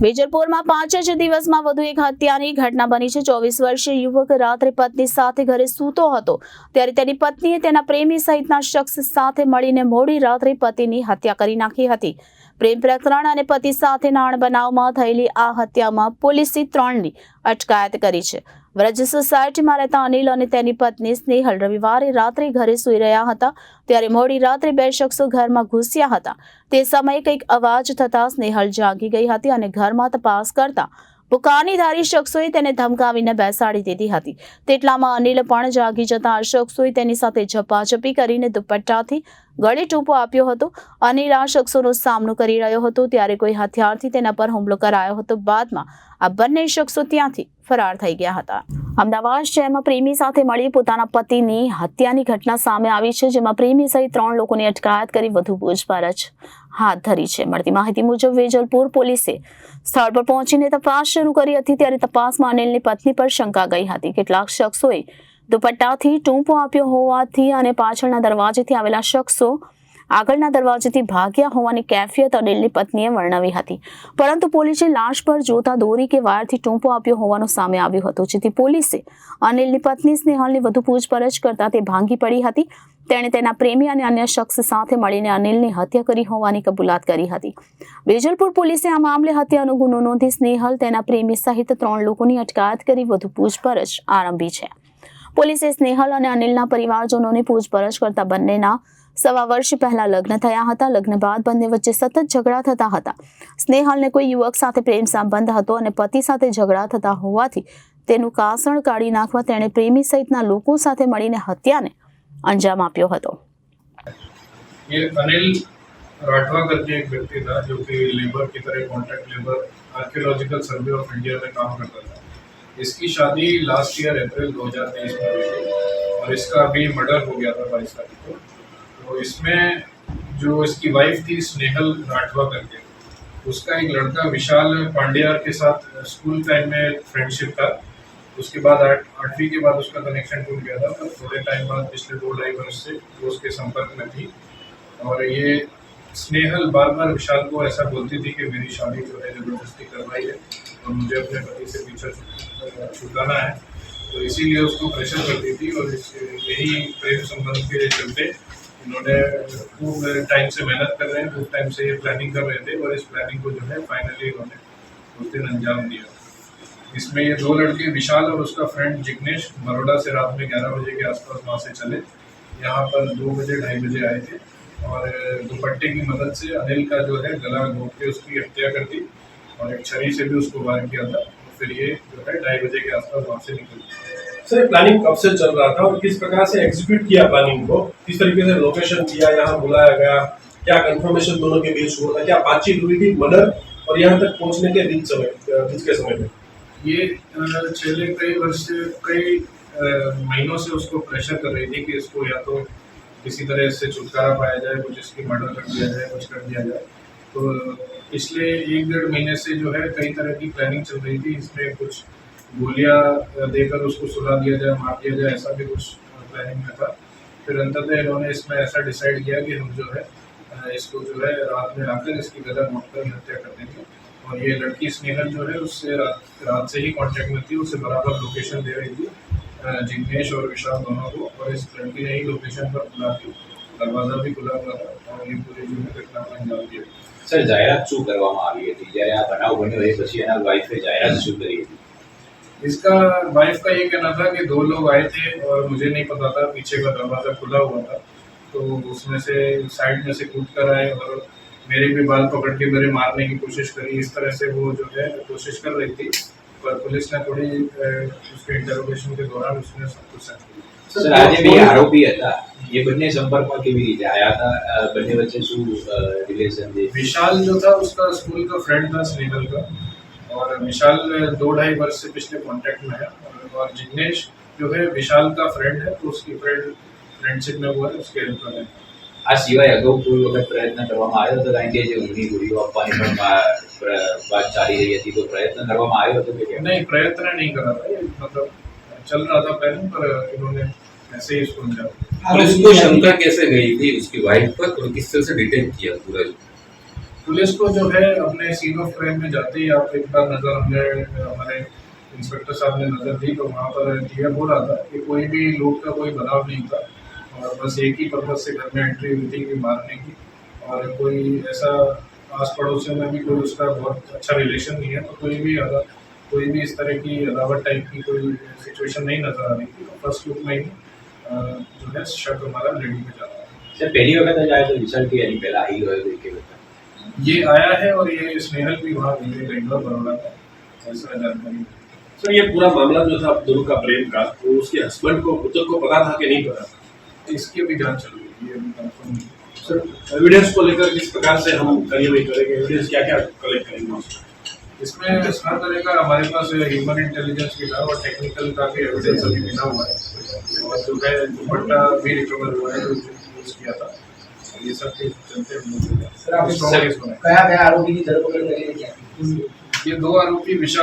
વેજલપુરમાં 5 જ દિવસમાં વધુ એક હત્યાની ઘટના બની છે। 24 વર્ષીય યુવક રાત્રે પત્ની સાથે ઘરે સૂતો હતો ત્યારે તેની પત્નીએ તેના પ્રેમી સહિતના શખ્સ સાથે મળીને મોડી રાત્રે પતિની હત્યા કરી નાખી હતી। પ્રેમ પ્રકરણ અને પતિ સાથેના અણબનાવમાં થયેલી આ હત્યામાં પોલીસે 3ની અટકાયત કરી છે। વ્રજ સોસાયટીમાં રહેતા અનિલ અને તેની પત્ની સ્નેહલ રવિવારે રાત્રે ઘરે સૂઈ રહ્યા હતા ત્યારે મોડી રાત્રે 2 શખ્સો ઘરમાં ઘૂસ્યા હતા। તે સમયે કંઈક અવાજ થતા સ્નેહલ જાગી ગઈ હતી અને ઘરમાં તપાસ કરતા બુકાનીધારી શખ્સોએ તેને ધમકાવીને બેસાડી દીધી હતી। તેટલામાં અનિલ પણ જાગી જતા આ શખ્સોએ તેની સાથે ઝપાઝપી કરીને દુપટ્ટાથી ગળે ટૂંપો આપ્યો હતો। અનિલ આ શખ્સોનો સામનો કરી રહ્યો હતો ત્યારે કોઈ હથિયારથી તેના પર હુમલો કરાયો હતો। બાદમાં આ બંને શખ્સો ત્યાંથી ફરાર થઈ ગયા હતા। અમદાવાદ શહેરમાં પ્રેમી સાથે મળી પોતાના પતિની હત્યાની ઘટના સામે આવી છે, જેમાં પ્રેમી સહિત 3 લોકોની અટકાયત કરી વધુ પૂછપરછ હાથ ધરી છે। મળતી માહિતી મુજબ વેજલપુર પોલીસે સ્થળ પર પહોંચીને તપાસ શરૂ કરી હતી ત્યારે તપાસમાં અનિલની પત્ની પર શંકા ગઈ હતી। કેટલાક શખ્સોએ દુપટ્ટાથી ટૂંપો આપ્યો હોવાથી અને પાછળના દરવાજેથી આવેલા શખ્સો આગળના દરવાજેથી ભાગ્યા હોવાની કેફિયત અનિલની પત્નીએ વર્ણવી હતી, પરંતુ પોલીસે લાશ પર જોતા દોરી કે વાયરથી ટૂંપો આપ્યો હોવાનું સામે આવ્યું હતું, જેથી પોલીસે અનિલની પત્ની સ્નેહલની વધુ પૂછપરછ કરતા તે ભાંગી પડી હતી। તેણે તેના પ્રેમી અને અન્ય શખ્સ સાથે મળીને અનિલની હત્યા કરી હોવાની કબૂલાત કરી હતી। વેજલપુર પોલીસે આ મામલે હત્યાનો ગુનો નોંધી સ્નેહલ, તેના પ્રેમી સહિત 3 લોકોની અટકાયત કરી વધુ પૂછપરછ આરંભી છે। પોલીસે સ્નેહલ અને અનિલના પરિવારજનોની પૂછપરછ કરતા બંનેના 1.25 વર્ષ પહેલા લગ્ન થયા હતા। લગ્ન બાદ બંને વચ્ચે સતત ઝઘડા થતા હતા। સ્નેહલને કોઈ યુવક સાથે પ્રેમ સંબંધ હતો અને પતિ સાથે ઝઘડા થતા હોવાથી તેનું કાસણ કાઢી નાખવા તેણે પ્રેમી સહિતના લોકો સાથે મળીને હત્યાને અંજામ આપ્યો હતો। ये अनिल राठवा करके एक व्यक्ति था जो कि लेबर की तरह contract labour archaeological survey of India में काम करता था। इसकी शादी लास्ट ईयर अप्रैल 2023 में हुई थी और इसका अभी मर्डर हो गया था 22 तारीख को। तो इसमें जो इसकी वाइफ थी स्नेहल राठवा करके, उसका एक लड़का विशाल पांड्यार के साथ स्कूल टाइम में फ्रेंडशिप था। उसके बाद 8वीं के बाद उसका कनेक्शन टूट गया था, पर थोड़े टाइम बाद पिछले 2-2.5 वर्ष से वो उसके संपर्क में थी। और ये स्नेहल बार बार विशाल को ऐसा बोलती थी कि मेरी शादी जो है जबरदस्ती करवाई है और मुझे अपने पति से पीछा छुड़ाना है, तो इसीलिए उसको प्रेशर करती थी। और यही प्रेम संबंध के चलते इन्होंने खूब टाइम से मेहनत कर रहे हैं, खूब टाइम से ये प्लानिंग कर रहे थे और इस प्लानिंग को जो है फाइनली इन्होंने उस दिन अंजाम दिया। इसमें ये 2 लड़के विशाल और उसका फ्रेंड जिग्नेश बड़ौदा से रात में 11 बजे के आसपास वहाँ से चले, यहाँ पर 2 बजे 2:30 बजे आए थे और दुपट्टे की मदद से अनिल का जो है गला घोंट के उसकी हत्या कर दी और एक छरी से भी उसको वार किया था। फिर ये जो है 2:30 बजे के आसपास वहाँ से निकल गए। सर, प्लानिंग कब से चल रहा था और किस प्रकार से एग्जीक्यूट किया प्लानिंग को, किस तरीके से लोकेशन दिया, यहाँ बुलाया गया, क्या कंफर्मेशन दोनों के बीच हुआ था, क्या बातचीत हुई थी मर्डर और यहाँ तक पहुँचने के बीच के समय में? ये पिछले कई महीनों से उसको प्रेशर कर रही थी कि इसको या तो किसी तरह से छुटकारा पाया जाए, कुछ इसकी मर्डर कर दिया जाए, कुछ कर दिया जाए। तो पिछले 1-1.5 महीने से जो है कई तरह की प्लानिंग चल रही थी। इसमें कुछ गोलियां देकर उसको सुला दिया जाए, मार दिया जाए, ऐसा भी कुछ प्लानिंग में था। फिर अंततः इन्होंने इसमें ऐसा डिसाइड किया कि हम जो है इसको जो है रात में आकर इसकी गला घोंटकर हत्या कर देंगे। और ये लड़की स्नेहल जो है उससे रात से ही कांटेक्ट में थी, उसे बराबर लोकेशन दे रही थी जिग्नेश और विशाल दोनों को, और इस लड़की ने ही लोकेशन पर बुला के दरवाजा भी खुला हुआ था और ये पूरी जो है घटना को अंजाम दिया। सर, जाहिरात शू करवामां आवी हती જ્યારે આ બનાવ બન્યો એ પછી એના વાઇફે જાહેરાત શू કરી હતી? इसका वाइफ का ये कहना था कि 2 लोग आए थे और मुझे नहीं पता था, पीछे का दरवाजा खुला हुआ था, तो उसमें से साइड में से कूद कर आए और मेरे भी बाल पकड़ के मेरे मारने की कोशिश करी। इस तरह से वो जो है कोशिश कर रही थी, पर पुलिस ने थोड़ी उसके इंटरोगेशन के दौरान उसने सब कुछ सच किया। सर, आज भी आरोपी था, ये બંને સંપર્કમાં કેવી રીતે આયા હતા? બંને વચ્ચે શું રિલેશન છે? विशाल जो था उसका स्कूल का फ्रेंड था स्नेहल का, और विशाल 2-2.5 वर्ष से पिछले कांटेक्ट में है। और जिग्नेश जो है विशाल का फ्रेंड है, तो उसकी फ्रेंडशिप में वो है, उसके हेल्पर है। આ સિવાય અગાઉ કોઈ વખત પ્રયત્ન કરવામાં આવ્યો હતો? કારણ કે જે ઊંઘની ગોળીઓ આપવાની પણ વાત ચાલી રહી હતી, તો પ્રયત્ન કરવામાં આવ્યો હતો કે કેમ? नहीं, प्रयत्न नहीं करा था, ये मतलब चल रहा था पहले, पर इन्होंने ऐसे ही इसको अंजाम दिया। और उसको शंका कैसे गई थी उसकी वाइफ पर और किस तरह से डिटेक्ट किया पूरा? पुलिस को जो है अपने सीन ऑफ क्राइम में जाते ही आप एक बार नज़र हमारे इंस्पेक्टर साहब ने नज़र दी तो वहाँ पर क्लियर हो रहा था कि कोई भी लूट का कोई बनाव नहीं था और बस एक ही पर्पज से घर में एंट्री हुई थी कि मारने की। और कोई ऐसा आस पड़ोसियों में भी कोई उसका बहुत अच्छा रिलेशन नहीं है, तो कोई भी इस तरह की अदावत टाइप की कोई सिचुएशन नहीं नज़र आ रही थी। तो फर्स्ट लुक में ही जो है शक हमारा लेडी पे जा रहा है। सर पहली वक्त जाए तो रिजल्ट यानी पहला आई हो देख के ये आया है और ये स्नेहल भी वहाँ गई है बेंगलोर बड़ौदा का, ऐसा जानकारी है। सर ये पूरा मामला जो था आप दोनों का प्रेम का, वो उसके हस्बैंड को पुत्र को पता था कि नहीं पता था? इसकी भी जांच चल रही है, ये अभी कंफर्म नहीं है। सर एविडेंस को लेकर किस प्रकार से हम कार्रवाई करेंगे, एविडेंस क्या क्या कलेक्ट करेंगे? इसमें हर तरह का हमारे पास ह्यूमन इंटेलिजेंस भी था और टेक्निकल का भी एविडेंस अभी मिला हुआ है और जो है दुपट्टा भी रिकवर हुआ है जो यूज किया था। ये सब के चलते सर आप कया आरोपी की धरपकड़ करेंगे क्या? ये दो आरोपी विशाल